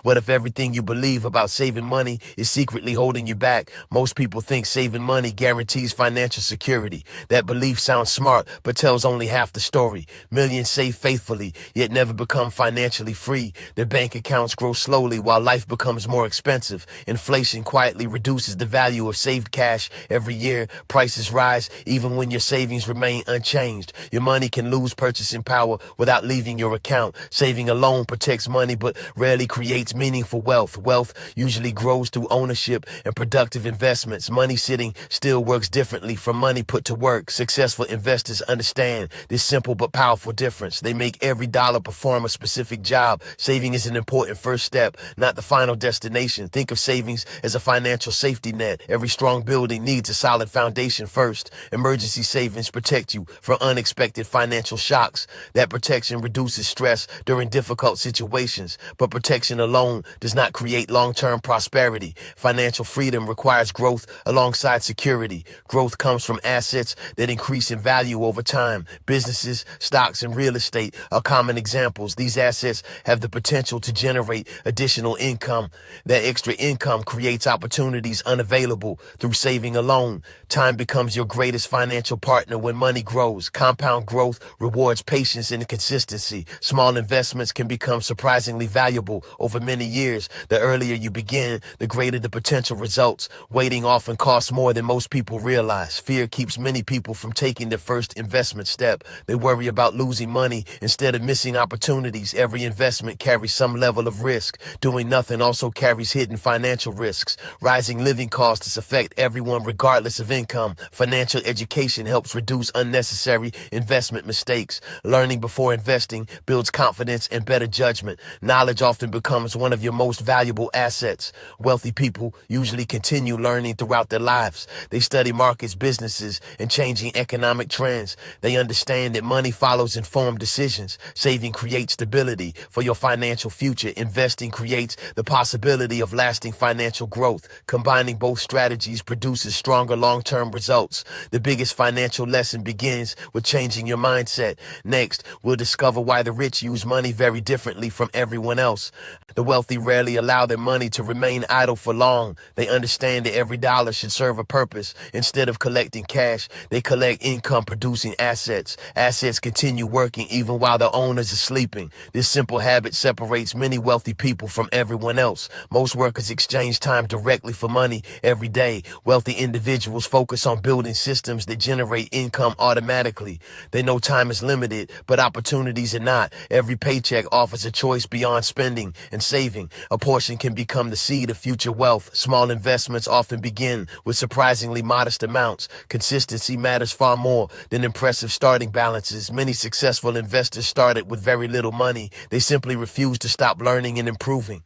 What if everything you believe about saving money is secretly holding you back? Most people think saving money guarantees financial security. That belief sounds smart, but tells only half the story. Millions save faithfully, yet never become financially free. Their bank accounts grow slowly while life becomes more expensive. Inflation quietly reduces the value of saved cash every year. Prices rise even when your savings remain unchanged. Your money can lose purchasing power without leaving your account. Saving alone protects money but rarely creates meaningful wealth. Wealth usually grows through ownership and productive investments. Money sitting still works differently from money put to work. Successful investors understand this simple but powerful difference. They make every dollar perform a specific job. Saving is an important first step, not the final destination. Think of savings as a financial safety net. Every strong building needs a solid foundation first. Emergency savings protect you from unexpected financial shocks. That protection reduces stress during difficult situations, but protection alone does not create long-term prosperity. Financial freedom requires growth alongside security. Growth comes from assets that increase in value over time. Businesses, stocks, and real estate are common examples. These assets have the potential to generate additional income. That extra income creates opportunities unavailable through saving alone. Time becomes your greatest financial partner when money grows. Compound growth rewards patience and consistency. Small investments can become surprisingly valuable over many years. The earlier you begin, the greater the potential results. Waiting often costs more than most people realize. Fear keeps many people from taking their first investment step. They worry about losing money instead of missing opportunities. Every investment carries some level of risk. Doing nothing also carries hidden financial risks. Rising living costs affect everyone regardless of income. Financial education helps reduce unnecessary investment mistakes. Learning before investing builds confidence and better judgment. Knowledge often becomes one of your most valuable assets. Wealthy people usually continue learning throughout their lives. They study markets, businesses, and changing economic trends. They understand that money follows informed decisions. Saving creates stability for your financial future. Investing creates the possibility of lasting financial growth. Combining both strategies produces stronger long-term results. The biggest financial lesson begins with changing your mindset. Next, we'll discover why the rich use money very differently from everyone else. The wealthy rarely allow their money to remain idle for long. They understand that every dollar should serve a purpose. Instead of collecting cash, they collect income-producing assets. Assets continue working even while the owners are sleeping. This simple habit separates many wealthy people from everyone else. Most workers exchange time directly for money every day. Wealthy individuals focus on building systems that generate income automatically. They know time is limited, but opportunities are not. Every paycheck offers a choice beyond spending and saving. A portion can become the seed of future wealth. Small investments often begin with surprisingly modest amounts. Consistency matters far more than impressive starting balances. Many successful investors started with very little money. They simply refused to stop learning and improving.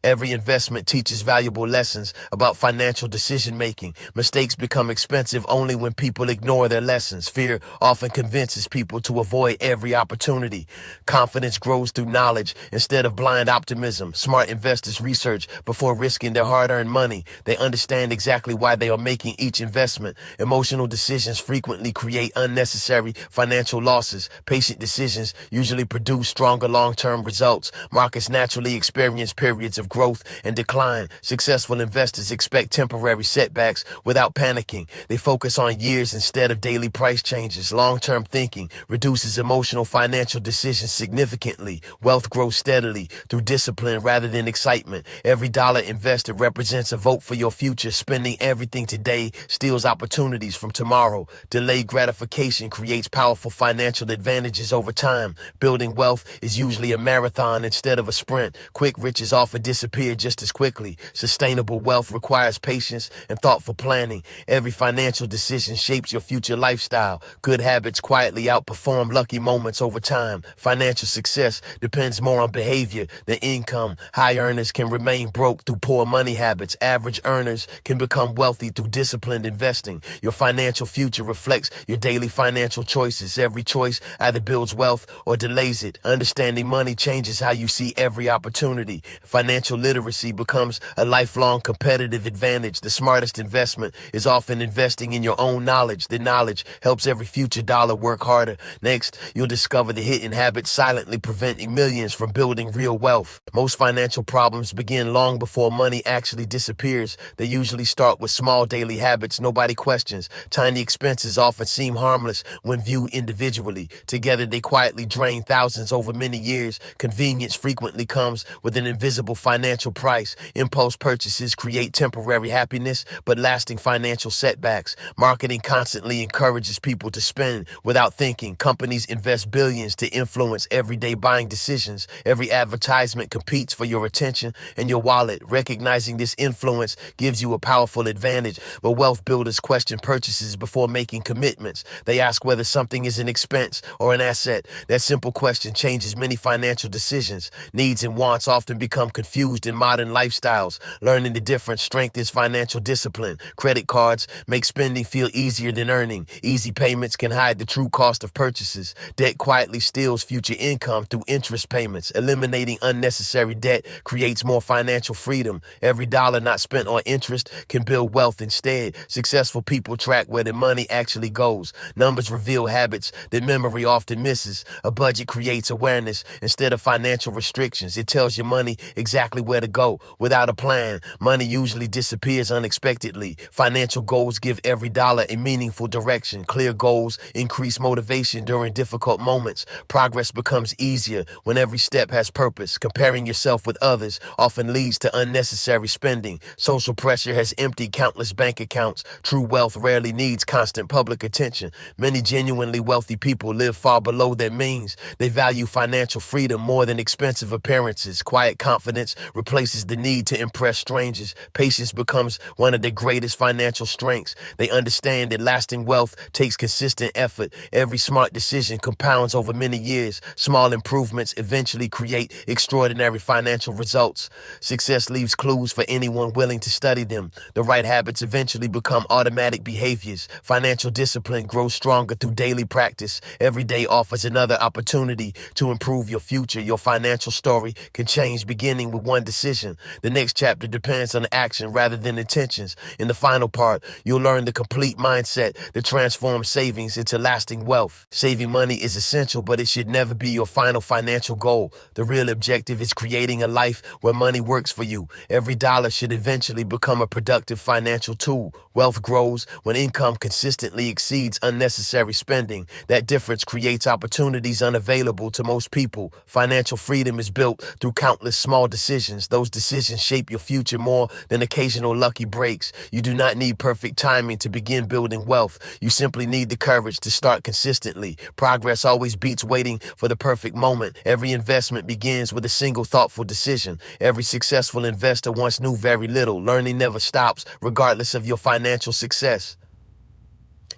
Every investment teaches valuable lessons about financial decision-making. Mistakes become expensive only when people ignore their lessons. Fear often convinces people to avoid every opportunity. Confidence grows through knowledge instead of blind optimism. Smart investors research before risking their hard-earned money. They understand exactly why they are making each investment. Emotional decisions frequently create unnecessary financial losses. Patient decisions usually produce stronger long-term results. Markets naturally experience periods of growth and decline. Successful investors expect temporary setbacks without panicking. They focus on years instead of daily price changes. Long-term thinking reduces emotional financial decisions significantly. Wealth grows steadily through discipline rather than excitement. Every dollar invested represents a vote for your future. Spending everything today steals opportunities from tomorrow. Delayed gratification creates powerful financial advantages over time. Building wealth is usually a marathon instead of a sprint. Quick riches often disappear just as quickly. Sustainable wealth requires patience and thoughtful planning. Every financial decision shapes your future lifestyle. Good habits quietly outperform lucky moments over time. Financial success depends more on behavior than income. High earners can remain broke through poor money habits. Average earners can become wealthy through disciplined investing. Your financial future reflects your daily financial choices. Every choice either builds wealth or delays it. Understanding money changes how you see every opportunity. Financial Financial literacy becomes a lifelong competitive advantage. The smartest investment is often investing in your own knowledge. The knowledge helps every future dollar work harder. Next, you'll discover the hidden habits silently preventing millions from building real wealth. Most financial problems begin long before money actually disappears. They usually start with small daily habits nobody questions. Tiny expenses often seem harmless when viewed individually. Together, they quietly drain thousands over many years. Convenience frequently comes with an invisible financial price. Impulse purchases create temporary happiness, but lasting financial setbacks. Marketing constantly encourages people to spend without thinking. Companies invest billions to influence everyday buying decisions. Every advertisement competes for your attention and your wallet. Recognizing this influence gives you a powerful advantage, but wealth builders question purchases before making commitments. They ask whether something is an expense or an asset. That simple question changes many financial decisions. Needs and wants often become confused in modern lifestyles. Learning the difference strengthens financial discipline. Credit cards make spending feel easier than earning. Easy payments can hide the true cost of purchases. Debt quietly steals future income through interest payments. Eliminating unnecessary debt creates more financial freedom. Every dollar not spent on interest can build wealth instead. Successful people track where their money actually goes. Numbers reveal habits that memory often misses. A budget creates awareness instead of financial restrictions. It tells your money exactly where to go. Without a plan, money usually disappears unexpectedly. Financial goals give every dollar a meaningful direction. Clear goals increase motivation during difficult moments. Progress becomes easier when every step has purpose. Comparing yourself with others often leads to unnecessary spending. Social pressure has emptied countless bank accounts. True wealth rarely needs constant public attention. Many genuinely wealthy people live far below their means. They value financial freedom more than expensive appearances. Quiet confidence replaces the need to impress strangers. Patience becomes one of their greatest financial strengths. They understand that lasting wealth takes consistent effort. Every smart decision compounds over many years. Small improvements eventually create extraordinary financial results. Success leaves clues for anyone willing to study them. The right habits eventually become automatic behaviors. Financial discipline grows stronger through daily practice. Every day offers another opportunity to improve your future. Your financial story can change beginning with one decision. The next chapter depends on action rather than intentions. In the final part, you'll learn the complete mindset that transforms savings into lasting wealth. Saving money is essential, but it should never be your final financial goal. The real objective is creating a life where money works for you. Every dollar should eventually become a productive financial tool. Wealth grows when income consistently exceeds unnecessary spending. That difference creates opportunities unavailable to most people. Financial freedom is built through countless small decisions. Those decisions shape your future more than occasional lucky breaks. You do not need perfect timing to begin building wealth. You simply need the courage to start consistently. Progress always beats waiting for the perfect moment. Every investment begins with a single thoughtful decision. Every successful investor once knew very little. Learning never stops, regardless of your financial success.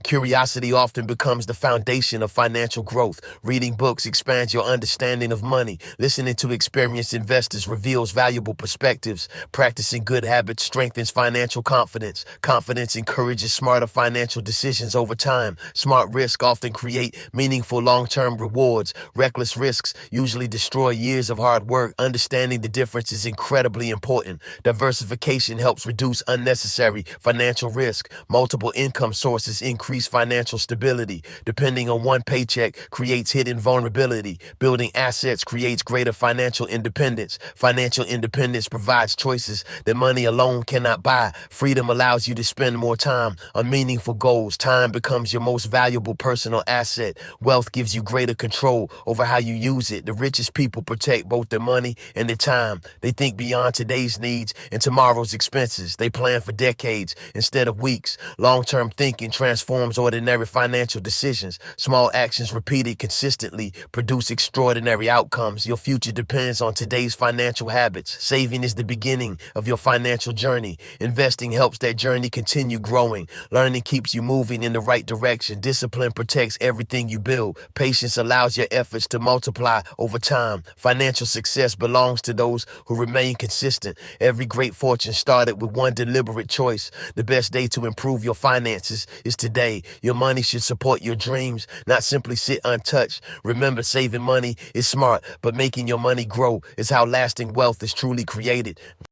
Curiosity often becomes the foundation of financial growth. Reading books expands your understanding of money. Listening to experienced investors reveals valuable perspectives. Practicing good habits strengthens financial confidence. Confidence encourages smarter financial decisions over time. Smart risks often create meaningful long-term rewards. Reckless risks usually destroy years of hard work. Understanding the difference is incredibly important. Diversification helps reduce unnecessary financial risk. Multiple income sources increase financial stability. Depending on one paycheck creates hidden vulnerability. Building assets creates greater financial independence. Financial independence provides choices that money alone cannot buy. Freedom allows you to spend more time on meaningful goals. Time becomes your most valuable personal asset. Wealth gives you greater control over how you use it. The richest people protect both their money and their time. They think beyond today's needs and tomorrow's expenses. They plan for decades instead of weeks. Long-term thinking transforms ordinary financial decisions. Small actions repeated consistently produce extraordinary outcomes. Your future depends on today's financial habits. Saving is the beginning of your financial journey. Investing helps that journey continue growing. Learning keeps you moving in the right direction. Discipline protects everything you build. Patience allows your efforts to multiply over time. Financial success belongs to those who remain consistent. Every great fortune started with one deliberate choice. The best day to improve your finances is today. Hey, your money should support your dreams, not simply sit untouched. Remember, saving money is smart, but making your money grow is how lasting wealth is truly created.